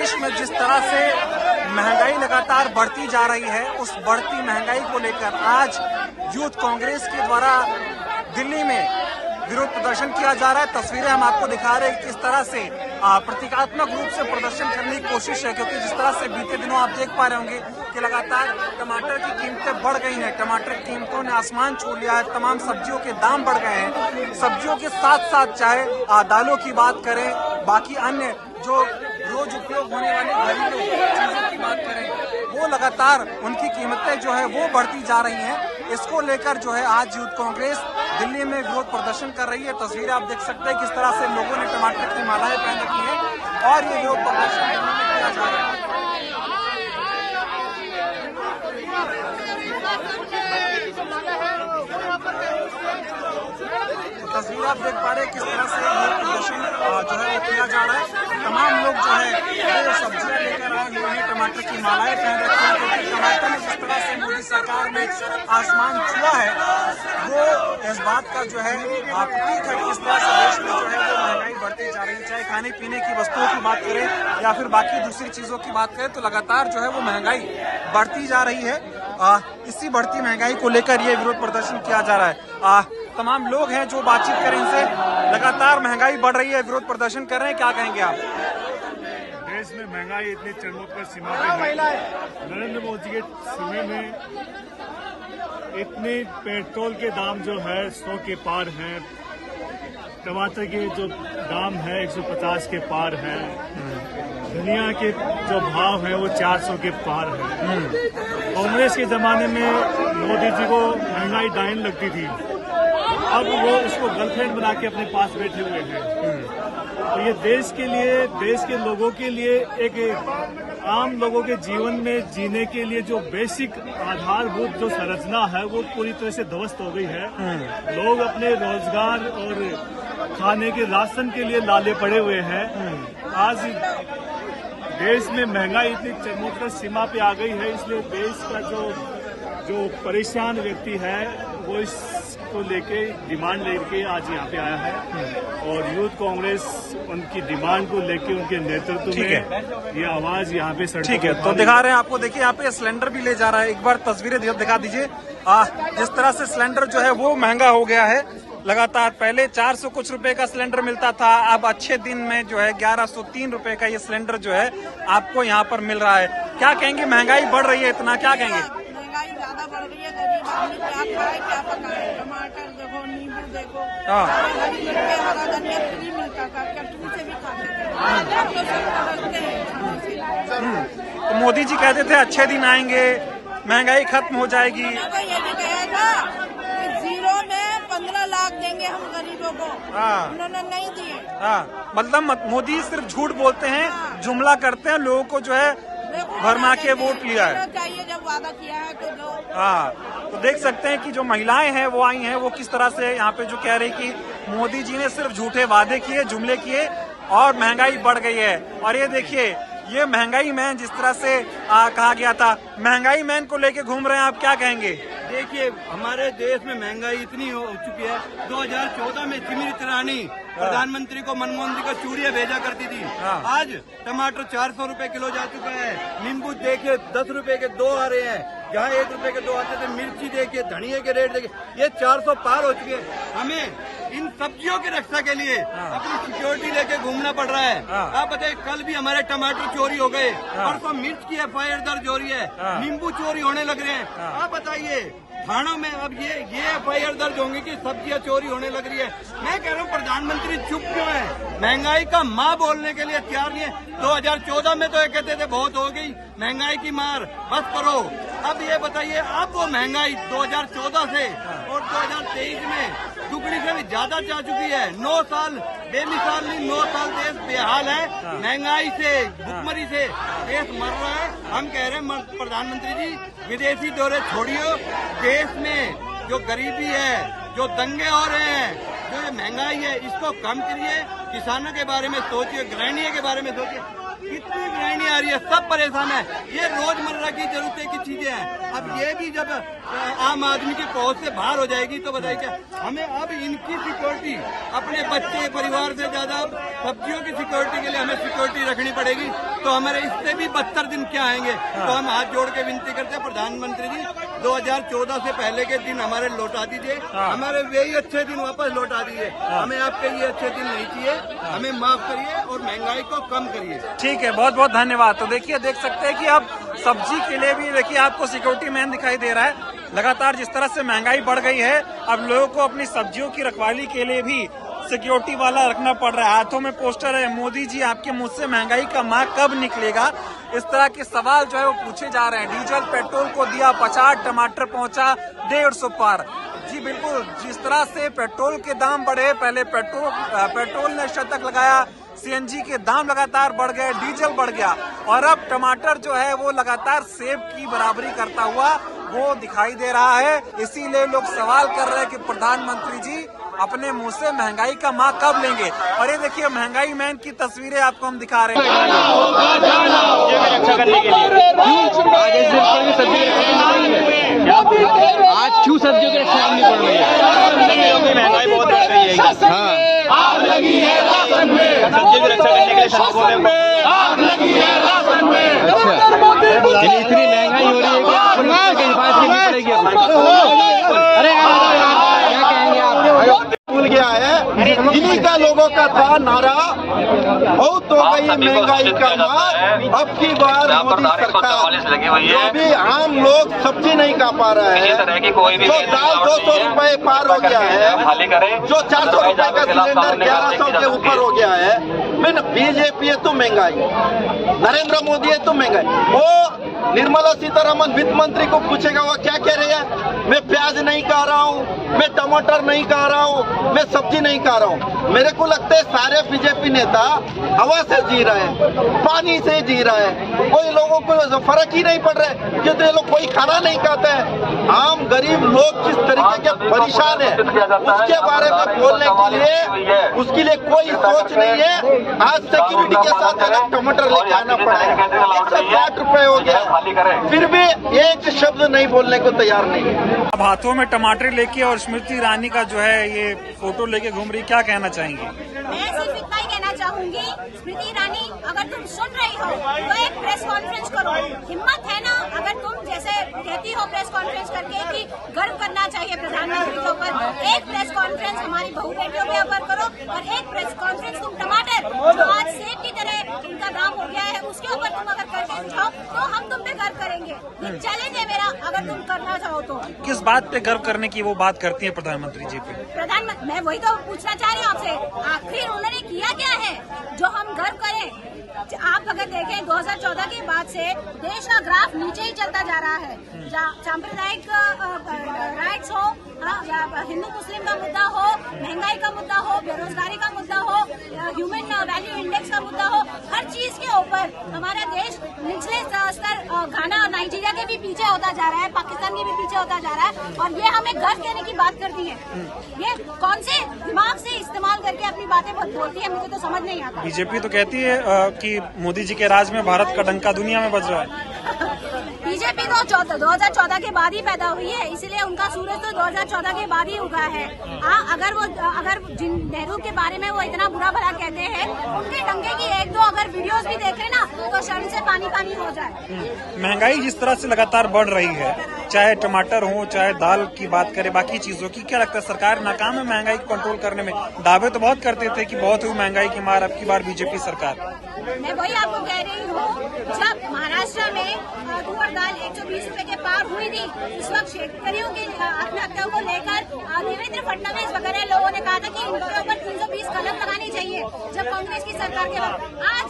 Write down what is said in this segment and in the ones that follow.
देश में जिस तरह से महंगाई लगातार बढ़ती जा रही है, उस बढ़ती महंगाई को लेकर आज यूथ कांग्रेस के द्वारा दिल्ली में विरोध प्रदर्शन किया जा रहा है। तस्वीरें हम आपको दिखा रहे हैं किस तरह से प्रतीकात्मक रूप से प्रदर्शन करने की कोशिश है, क्योंकि जिस तरह से बीते दिनों आप देख पा रहे होंगे कि लगातार टमाटर की कीमतें बढ़ गई हैं। टमाटर की कीमतों ने आसमान छू लिया है। तमाम सब्जियों के दाम बढ़ गए हैं। सब्जियों के साथ साथ चाहे दालों की बात करें, बाकी अन्य जो रोज उपयोग होने वाली घरेलू चीजों की बात करें, वो लगातार उनकी कीमतें जो है वो बढ़ती जा रही हैं। इसको लेकर जो है आज यूथ कांग्रेस दिल्ली में विरोध प्रदर्शन कर रही है। तस्वीरें आप देख सकते हैं किस तरह से लोगों ने टमाटर की मालाएं पहन रखी हैं और ये विरोध प्रदर्शन किया जा रहा है। तस्वीर आप देख पा रहे हैं किस तरह से ये प्रदर्शन जो है वो किया जा रहा है। तमाम लोग जो है वो सब्जियां लेकर आए हुए हैं, टमाटर की मालाएं पहन रखी हैं, क्योंकि टमाटर ने जिस तरह से मोदी सरकार ने आसमान छुआ है, वो इस बात का जो है प्रतीक है कि इस तरह से देश में जो है वो महंगाई बढ़ती जा रही है। चाहे खाने पीने की वस्तुओं की बात करें या फिर बाकी दूसरी चीजों की बात करें, तो लगातार जो है वो महंगाई बढ़ती जा रही है। इसी बढ़ती महंगाई को लेकर ये विरोध प्रदर्शन किया जा रहा है। तमाम लोग हैं जो बातचीत करें इनसे। लगातार महंगाई बढ़ रही है, विरोध प्रदर्शन कर रहे हैं, क्या कहेंगे आप? देश में महंगाई इतनी चरमोत्कर्ष पर सीमा पे है। नरेंद्र मोदी के समय में इतने पेट्रोल के दाम जो है 100 के पार हैं, टमाटर के जो दाम है 150 के पार है, धनिया के जो भाव है वो 400 के पार है। कांग्रेस के जमाने में मोदी जी को महंगाई डाइन लगती थी, अब वो उसको गर्लफ्रेंड बना के अपने पास बैठे हुए हैं। तो ये देश के लिए, देश के लोगों के लिए, एक आम लोगों के जीवन में जीने के लिए जो बेसिक आधारभूत जो संरचना है वो पूरी तरह से ध्वस्त हो गई है। लोग अपने रोजगार और खाने के राशन के लिए लाले पड़े हुए हैं। आज देश में महंगाई इतनी चरमोत्कर्ष सीमा पे आ गई है, इसलिए देश का जो परेशान व्यक्ति है वो इसको लेके डिमांड लेके आज यहाँ पे आया है और यूथ कांग्रेस उनकी डिमांड को लेके उनके नेतृत्व में ये आवाज यहाँ पे सड़कों ठीक है, तो दिखा रहे हैं आपको। देखिए यहाँ पे सिलेंडर भी ले जा रहा है, एक बार तस्वीरें दिखा दीजिए। जिस तरह से सिलेंडर जो है वो महंगा हो गया है लगातार। पहले 400 कुछ रुपए का सिलेंडर मिलता था, अब अच्छे दिन में जो है 1103 रुपए का ये सिलेंडर जो है आपको यहाँ पर मिल रहा है। क्या कहेंगे, महंगाई बढ़ रही है इतना, क्या कहेंगे? महंगाई ज्यादा बढ़ रही है, गरीब आदमी क्या खाए क्या पकाए। टमाटर देखो, नींबू देखो, हरी मिर्च, हरा धनिया फ्री मिलता था, चटनी से भी खाते थे। तो मोदी जी कहते थे अच्छे दिन आएंगे, महंगाई खत्म हो जाएगी। ये भी कहा था जीरो में 15 लाख देंगे हम गरीबों को, उन्होंने नहीं दिए। मतलब मोदी सिर्फ झूठ बोलते हैं, जुमला करते हैं, लोगों को जो है भरमा के वोट लिया है। चाहिए जब वादा किया है तो तो देख सकते हैं कि जो महिलाएं हैं वो आई हैं, वो किस तरह से यहाँ पे जो कह रही कि मोदी जी ने सिर्फ झूठे वादे किए, जुमले किए और महंगाई बढ़ गई है। और ये देखिए, ये महंगाई मैन जिस तरह से कहा गया था, महंगाई मैन को लेके घूम रहे हैं, आप क्या कहेंगे? देखिए, हमारे देश में महंगाई इतनी हो चुकी है। 2014 में स्मृति ईरानी प्रधानमंत्री को मनमोहन जी को चूड़ियां भेजा करती थी। आज टमाटर 400 रुपए किलो जा चुका है। नींबू देखिए 10 रुपए के 2 आ रहे हैं, जहाँ 1 रुपए के 2 आते थे। मिर्ची देखिए, धनिया के रेट देखिए, ये 400 पार हो चुके हैं। हमें इन सब्जियों की रक्षा के लिए अपनी सिक्योरिटी लेके घूमना पड़ रहा है। आप बताइए, कल भी हमारे टमाटर चोरी हो गए, परसों मिर्च की FIR दर्ज हो रही है, नींबू चोरी होने लग रहे हैं। आप बताइए, थानों में अब ये FIR दर्ज होंगे कि सब्जियां चोरी होने लग रही है। मैं कह रहा हूँ, प्रधानमंत्री चुप क्यों है? महंगाई का माँ बोलने के लिए तैयार नहीं है। 2014 में तो ये कहते थे बहुत हो गई महंगाई की मार, बस करो। अब ये बताइए, अब वो महंगाई 2014 से और 2023 में दुगनी से भी ज्यादा जा चुकी है। 9 साल बेमिसाल नहीं, 9 साल देश बेहाल है। महंगाई से, भुखमरी से देश मर रहा है। हम कह रहे हैं प्रधानमंत्री जी, विदेशी दौरे छोड़िए, देश में जो गरीबी है, जो दंगे हो रहे हैं, जो ये महंगाई है, इसको कम करिए। किसानों के बारे में सोचिए, गृहिणियों के बारे में सोचिए। कितनी गृहिणी आ रही है ये सब परेशान है। ये रोजमर्रा की जरूरतें की चीजें हैं। अब ये भी जब आम आदमी की पहुंच से बाहर हो जाएगी तो बताइए क्या हमें अब इनकी सिक्योरिटी, अपने बच्चे परिवार से ज्यादा सब्जियों की सिक्योरिटी के लिए हमें सिक्योरिटी रखनी पड़ेगी। तो हमारे इससे भी 72 दिन क्या आएंगे। तो हम हाथ जोड़ के विनती करते हैं प्रधानमंत्री जी, 2014 से पहले के दिन हमारे लौटा दीजिए, हमारे वही अच्छे दिन वापस लौटा दीजिए। हमें आपके ये अच्छे दिन नहीं चाहिए, हमें माफ करिए और महंगाई को कम करिए। ठीक है, बहुत बहुत धन्यवाद। तो देखिए, देख सकते हैं कि अब सब्जी के लिए भी देखिए आपको सिक्योरिटी मैन दिखाई दे रहा है। लगातार जिस तरह से महंगाई बढ़ गई है, अब लोगों को अपनी सब्जियों की रखवाली के लिए भी सिक्योरिटी वाला रखना पड़ रहा है। हाथों में पोस्टर है, मोदी जी आपके मुंह से महंगाई का माँ कब निकलेगा, इस तरह के सवाल जो है वो पूछे जा रहे हैं। डीजल पेट्रोल को दिया 50, टमाटर पहुंचा 150 पार। जी बिल्कुल, जिस तरह से पेट्रोल के दाम बढ़े, पहले पेट्रोल ने शतक लगाया, सीएनजी के दाम लगातार बढ़ गए, डीजल बढ़ गया और अब टमाटर जो है वो लगातार सेब की बराबरी करता हुआ वो दिखाई दे रहा है। इसीलिए लोग सवाल कर रहे हैं कि प्रधानमंत्री जी अपने मुंह से महंगाई का माँ कब लेंगे। और ये देखिए, महंगाई मैन की तस्वीरें आपको हम दिखा रहे हैं। आज क्यों सब्जियों की रक्षा करनी पड़ रही है? महंगाई बहुत बढ़ गई है। आग लगी है राशन में, सब्जियों की रक्षा करने के लिए आग लगी है राशन में। अच्छा, इतनी महंगाई हो रही है कि हिफाजत करनी पड़ेगी। अरे क्या कहेंगे आप? भूल गया है, इन्हीं का लोगों का था नारा, बहुत हो गई महंगाई का मार, अब की बार मोदी सरकार। जो भी आम लोग सब्जी नहीं खा पा रहे हैं, जो दाल 200 रुपए पार हो गया है, जो 400 रुपए का सिलेंडर 1100 के ऊपर हो गया है। मैंने बीजेपी है तो महंगाई, नरेंद्र मोदी है तो महंगाई। वो निर्मला सीतारमन वित्त मंत्री को पूछेगा वो क्या कह रहे हैं, मैं प्याज नहीं खा रहा हूँ, मैं टमाटर नहीं खा रहा हूँ, मैं सब्जी नहीं खा रहा हूँ। मेरे को लगता है सारे बीजेपी नेता हवा से जी रहे हैं, पानी से जी रहे हैं, कोई लोगों को फर्क ही नहीं पड़ रहा है कि ये लोग कोई खाना नहीं खाते हैं। आम गरीब लोग किस तरीके के परेशान है उसके बारे में बोलने के लिए उसके लिए कोई सोच नहीं है। आज सिक्योरिटी के साथ अलग टमाटर लेके आना पड़ा है, 160 रुपए हो गया, फिर भी एक शब्द नहीं बोलने को तैयार नहीं है। अब हाथों में टमाटर लेके और स्मृति ईरानी का जो है ये फोटो लेके घूम रही, क्या कहना चाहेंगी? मैं सिर्फ इतना ही कहना चाहूंगी, स्मृति ईरानी अगर तुम सुन रही हो तो एक प्रेस कॉन्फ्रेंस करो। हिम्मत है ना, अगर तुम जैसे कहती हो प्रेस कॉन्फ्रेंस करके कि गर्व करना चाहिए प्रधानमंत्री के ऊपर, एक प्रेस कॉन्फ्रेंस हमारी बहू बेटियों के ऊपर करो और एक प्रेस कॉन्फ्रेंस तुम टमाटर जो आज सेब की तरह इनका दाम हो गया है उसके ऊपर तुम अगर करके दिखाओ तो हम तुम पे गर्व करेंगे। ये चैलेंज है मेरा, अगर तुम करना चाहो तो। किस बात पे गर्व करने की वो बात करती है प्रधानमंत्री जी पे? प्रधानमंत्री, मैं वही तो पूछना चाह रही हूँ आपसे, आखिर उन्होंने किया क्या है जो हम गर्व करें? आप अगर देखें 2014 के बाद से देश का ग्राफ नीचे ही चलता जा रहा है। सांप्रदायिक राइट्स हो या हिंदू मुस्लिम का मुद्दा हो, महंगाई का मुद्दा हो, बेरोजगारी का मुद्दा हो, ह्यूमन वैल्यू इंडेक्स का मुद्दा हो, हर चीज के ऊपर हमारा देश निचले स्तर घाना और नाइजीरिया के भी पीछे होता जा रहा है, पाकिस्तान के भी पीछे होता जा रहा है। और ये हमें गर्व देने की बात करती है, ये कौन से दिमाग से इस्तेमाल करके अपनी बातें बोलती है, मुझे तो समझ नहीं आता। बीजेपी तो कहती है कि मोदी जी के राज में भारत का डंका दुनिया में बज रहा है। बीजेपी तो 2014 के बाद ही पैदा हुई है, इसीलिए उनका सूरज तो 2014 के बाद ही उगा है। अगर जिन नेहरू के बारे में वो इतना बुरा भला कहते हैं, उनके डंके की एक दो अगर वीडियोस भी देख लेना तो शरीर से पानी पानी हो जाए। महंगाई जिस तरह से लगातार बढ़ रही है, चाहे टमाटर हो चाहे दाल की बात करें, बाकी चीजों की, क्या लगता है सरकार नाकाम है महंगाई को कंट्रोल करने में? दावे तो बहुत करते थे कि बहुत हुई महंगाई की मार, अब की बार बीजेपी सरकार। मैं वही आपको कह रही हूँ, जब महाराष्ट्र में तुअर दाल 120 रुपए के पार हुई थी, उस वक्त शेतकरियों की आत्महत्याओं को लेकर देवेंद्र फडणवीस वगैरह लोगों ने कहा था कि इनके ऊपर 320 कलम लगानी चाहिए जब कांग्रेस की सरकार के वक्त। आज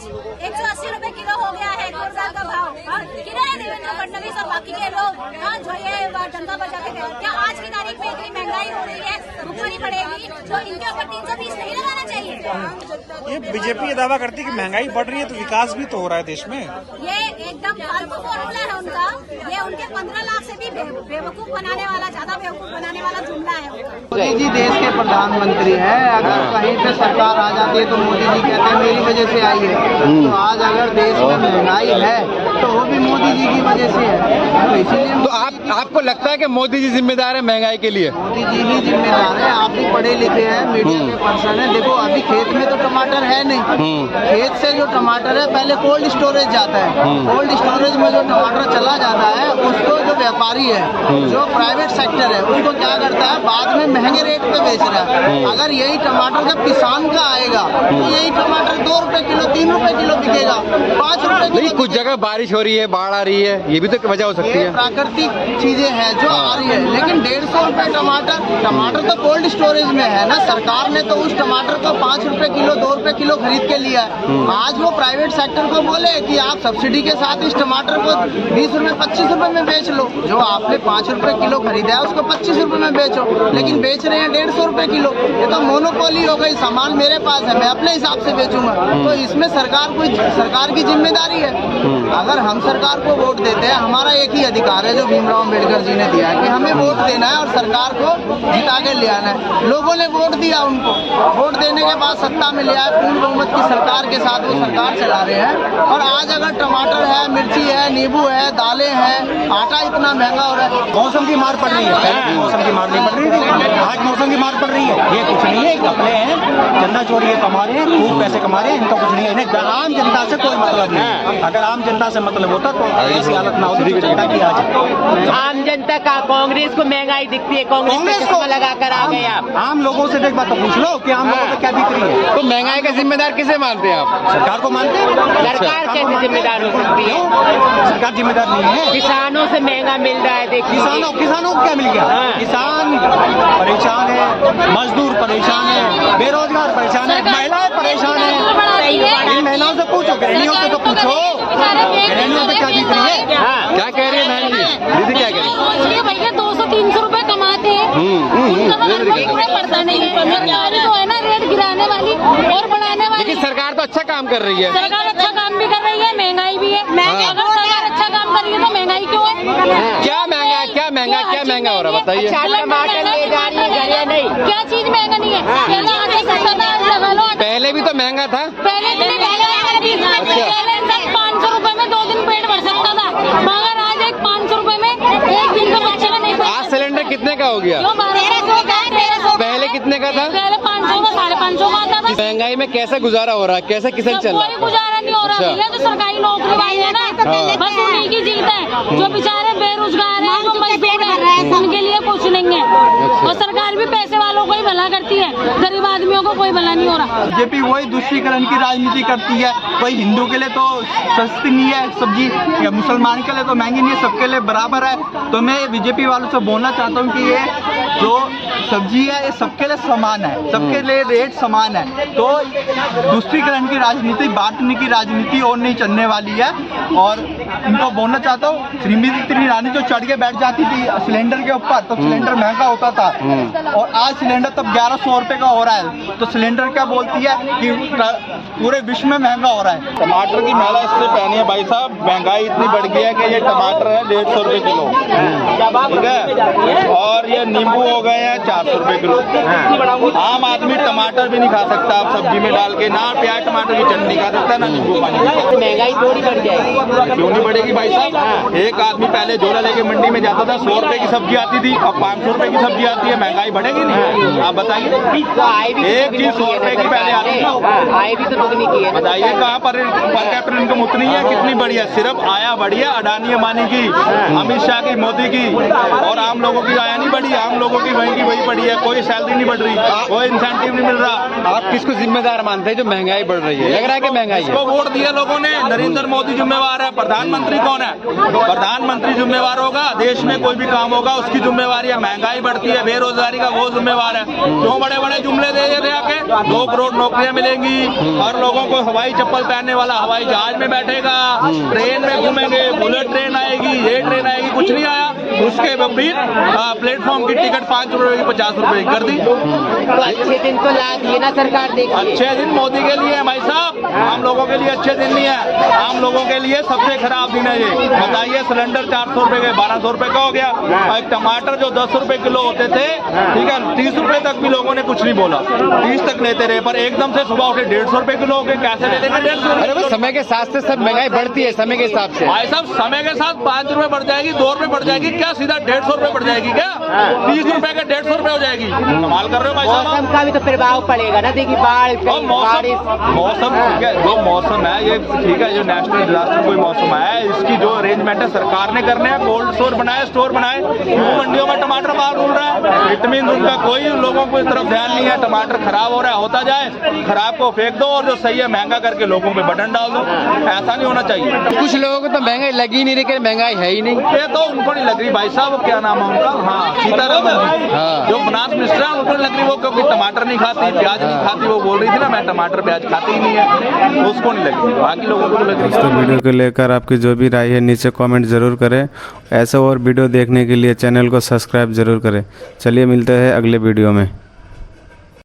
180 रुपए किलो हो गया है तुअर दाल का भाव। किधर है देवेंद्र फडणवीस और बाकी के लोग जो ये डंका बजा के गए? क्या आज की तारीख में इतनी महंगाई हो रही है, भुखमरी करनी पड़ेगी, तो इनके ऊपर 320 नहीं लगाना चाहिए। ये बीजेपी ये दावा करती है कि महंगाई बढ़ रही है तो विकास भी तो हो रहा है देश में। ये एकदम फालतू फॉर्मूला है उनका। ये उनके 15 लाख से भी बेवकूफ बनाने वाला, ज्यादा बेवकूफ बनाने वाला जुमला है उनका। मोदी जी देश के प्रधानमंत्री हैं। अगर कहीं पे सरकार आ जाती है तो मोदी जी कहते हैं मेरी वजह से आई है। तो आज अगर देश में महंगाई है तो वो भी मोदी जी की वजह से है। तो इसीलिए तो आपको लगता है कि मोदी जी जिम्मेदार है महंगाई के लिए? मोदी जी ही जिम्मेदार है। आप भी पढ़े लिखे हैं, मीडिया के पर्सन है। देखो अभी खेत में तो टमाटर है नहीं। खेत से जो टमाटर है पहले कोल्ड स्टोरेज जाता है। कोल्ड स्टोरेज में जो टमाटर चला जाता है उसको जो व्यापारी है, जो प्राइवेट सेक्टर है, उसको क्या करता है बाद में महंगे रेट पे बेच रहा है। अगर यही टमाटर जब किसान का आएगा तो यही टमाटर 2 रुपए किलो, 3 रुपए किलो बिकेगा, 5 रुपए नहीं, किलो। कुछ जगह बारिश हो रही है, बाढ़ आ रही है, ये भी तो वजह हो सकती ये है। प्राकृतिक चीजें हैं जो आ रही है। लेकिन 150 रुपए टमाटर तो कोल्ड स्टोरेज में है ना। सरकार ने तो उस टमाटर को 5 रुपए किलो, 2 रुपए किलो खरीद के लिया है। आज वो प्राइवेट सेक्टर को बोले कि आप सब्सिडी के साथ इस टमाटर को 20 रुपए 25 रुपए में बेच लो। जो आपने 5 रुपए किलो खरीदा है उसको 25 रुपए में बेचो, लेकिन बेच रहे हैं 150 रुपए किलो। ये तो मोनोपोली हो गई। सामान मेरे पास है, मैं अपने हिसाब से बेचूंगा। तो इसमें सरकार की जिम्मेदारी है। अगर हम सरकार को वोट देते हैं, हमारा एक ही अधिकार है जो भीमराव अम्बेडकर जी ने दिया है कि हमें वोट देना है और सरकार को जिता के ले आना है। लोगों ने वोट दिया उनको, वोट देने के बाद सत्ता में ले आए, पूर्ण बहुमत की सरकार के साथ वो सरकार चला रहे हैं। और आज अगर टमाटर है, मिर्ची है, नींबू है, दालें हैं, आटा इतना महंगा हो रहा है। मौसम की मार पड़ रही है। पहले मौसम की मार नहीं पड़ रही थी, आज मौसम की मार पड़ रही है। ये कुछ नहीं है, घपले हैं, चंदा चोरी है, कमा रहे हैं, खूब पैसे कमा रहे हैं, इनका कुछ नहीं है। इन्हें आम जनता से कोई मतलब नहीं है। अगर आम जनता से मतलब होता तो ऐसी हालत ना होती तो जनता की आज। आम जनता का कांग्रेस को महंगाई दिखती है, कांग्रेस को लगा कर आ गए आप। आम लोगों से एक बात तो पूछ लो कि आम लोगों को क्या बिक रही है। तो महंगाई का जिम्मेदार किसे मानते हैं आप? सरकार को मानते हैं। सरकार कैसे जिम्मेदार हो सकती है? सरकार जिम्मेदार नहीं है। किसानों से महंगा मिल रहा है, देखिए किसानों को क्या मिल गया? किसान परेशान है, मजदूर परेशान है, बेरोजगार परेशान है, महिलाएं परेशान है। इन महिलाओं से पूछो, गृहिणियों से तो पूछो, गृहिणियों पे क्या बिक रही है? क्या कह रही है बहन जी? दीदी क्या कह रही है? भैया 200-300 रुपए कमाते हैं, उनका पूरा पड़ता नहीं है। सरकार जो है ना रेट गिराने वाली और बढ़ाने वाली। लेकिन सरकार तो अच्छा काम कर रही है। सरकार अच्छा काम भी कर रही है, महंगाई भी है। अगर सरकार अच्छा काम कर रही है तो महंगाई क्यों है? क्या महंगा हो रहा है बताइए? टमाटर ले जा रही है घर या नहीं? क्या चीज महंगा नहीं है? पहले आटे सस्ता था, आज लगा लो। पहले भी तो महंगा था। पहले 500 रुपए में 2 दिन पेट भर सकता था, मगर आज 500 रुपए में 1 दिन का बच्चे का नहीं। आज सिलेंडर कितने का हो गया? 1200 का, 1300। पहले कितने का था? पहले 500 का, 550 का आता था। महंगाई में कैसे गुजारा हो रहा है? कैसे किसान चल रहा कोई गुजारा नहीं हो रहा है। जो सरकारी नौकरी वाले है ना, बस उन्हीं की जीत है। जो बेचारे बेरोजगार हैं, जो मजदूर हैं, उनके लिए कुछ नहीं है। और सरकार भी पैसे वालों को ही भला करती है, गरीब आदमियों को कोई भला नहीं हो रहा। बीजेपी वही दूसरीकरण की राजनीति करती है। कोई हिंदू के लिए तो सस्ती नहीं है सब्जी, या मुसलमान के लिए तो महंगी नहीं है, सबके लिए बराबर है। तो मैं बीजेपी वालों से बोलना चाहता हूँ कि ये जो सब्जी है ये सबके लिए समान है, सबके लिए रेट समान है। तो दूसरीकरण की राजनीति, बांटने की राजनीति और नहीं चलने वाली है। और इनको बोलना चाहता हूँ, श्रीमती ईरानी जो चढ़ के बैठ जाती थी सिलेंडर के ऊपर तो सिलेंडर महंगा होता था, और आज सिलेंडर तब 1100 रुपए का हो रहा है। तो सिलेंडर क्या बोलती है कि पूरे विश्व में महंगा हो रहा है। टमाटर की माला इसलिए पहनी है भाई साहब, महंगाई इतनी बढ़ गई है कि ये टमाटर है 150 रुपए किलो, ठीक है, और ये नींबू हो गए हैं 400 रुपए किलो। आम आदमी टमाटर भी नहीं खा सकता आप सब्जी में डाल के, ना प्याज टमाटर की चटनी खा सकता, ना नींबू पानी। महंगाई थोड़ी बढ़ जाएगी। क्यों नहीं बढ़ेगी भाई साहब? एक आदमी पहले झोला लेके मंडी में जाता था, 100 रुपए की सब्जी आती थी, अब 500 रुपए की सब्जी आती है। महंगाई बढ़ेगी नहीं? आप बताइए। एक चीज 100 रुपए की पहले आती थी, आय भी तो दुगनी की है। बताइए कहाँ पर कैपिटल इनकम उतनी है? कितनी बढ़ी है? सिर्फ आया बढ़ी है अडानी अंबानी की, अमित शाह की, मोदी की, और आम लोगों की आया नहीं बढ़ी। आम लोगों की वही की वही बढ़ी है, कोई सैलरी नहीं बढ़ रही, कोई इंसेंटिव नहीं मिल रहा। आप किसको जिम्मेदार मानते हैं जो महंगाई बढ़ रही है? लग रहा है कि महंगाई है। इसको वोट दिया लोगों ने, नरेंद्र मोदी जिम्मेवार है। प्रधानमंत्री कौन है? प्रधानमंत्री जिम्मेवार होगा, देश में कोई भी काम होगा उसकी जिम्मेवारी है। महंगाई बढ़ती है, बेरोजगारी का वो जिम्मेवार है। क्यों बड़े बड़े जुमले दे रहे थे आके 2 करोड़ नौकरियां मिलेंगी और लोगों को हवाई चप्पल पहनने वाला हवाई जहाज में बैठेगा, ट्रेन में घूमेंगे, बुलेट ट्रेन आएगी, ये ट्रेन आएगी, कुछ नहीं आया। उसके विपरीत प्लेटफॉर्म की टिकट 5 रुपए की 50 रुपए की कर दी। अच्छे दिन तो ला दिए ना सरकार, देखिए अच्छे दिन मोदी के लिए है भाई साहब, आम लोगों के लिए अच्छे दिन नहीं है। आम लोगों के लिए सबसे खराब दिन है ये। बताइए सिलेंडर 400 रुपए के 1200 रुपए का हो गया। एक टमाटर जो 10 रुपए किलो होते थे, ठीक है, 30 रुपए तक भी लोगों ने कुछ नहीं बोला, 30 तक लेते रहे, पर एकदम से सुबह उठे 150 रुपए किलो हो गए। कैसे ले लेंगे 150? अरे भाई समय के साथ से सब महंगाई बढ़ती है, समय के हिसाब से भाई साहब समय के साथ 5 रुपए बढ़ जाएगी, 2 रुपए बढ़ जाएगी, क्या सीधा 150 रुपए बढ़ जाएगी? क्या 30 रुपए का 150 रुपए हो जाएगी? कमाल कर रहे हो भाई साहब। मौसम का भी तो प्रभाव पड़ेगा ना, देखिए बारिश मौसम ठीक है, जो मौसम है ये ठीक है, जो नेशनल डिजास्टर कोई मौसम है, इसकी जो अरेंजमेंट है सरकार ने करने हैं। कोल्ड स्टोर बनाए, स्टोर बनाए, क्यों मंडियों में टमाटर बाहर उड़ रहा है? इट मीन उनका कोई लोगों को इस तरफ ध्यान नहीं है। टमाटर खराब हो रहा है, होता जाए, खराब को फेंक दो और जो सही है महंगा करके लोगों पे बटन डाल दो। ऐसा नहीं होना चाहिए। कुछ लोगों को तो महंगाई लगी नहीं, लेकिन महंगाई है ही नहीं। ये तो उनको नहीं लग रही भाई साहब, क्या नाम है उनका, हाँ सीतारमन जी, जो फाइनेंस मिनिस्टर है, उनको नहीं लग रही। वो क्योंकि टमाटर नहीं खाती, प्याज नहीं खाती, वो बोल रही थी ना मैं टमाटर प्याज खाती ही नहीं है, उसको नहीं लग रही, बाकी लोगों को लग रही है। दोस्तों वीडियो को लेकर आपकी जो भी राय है नीचे कमेंट जरूर करें। ऐसे और वीडियो देखने के लिए चैनल को सब्सक्राइब जरूर करें। चलिए मिलते हैं अगले वीडियो में।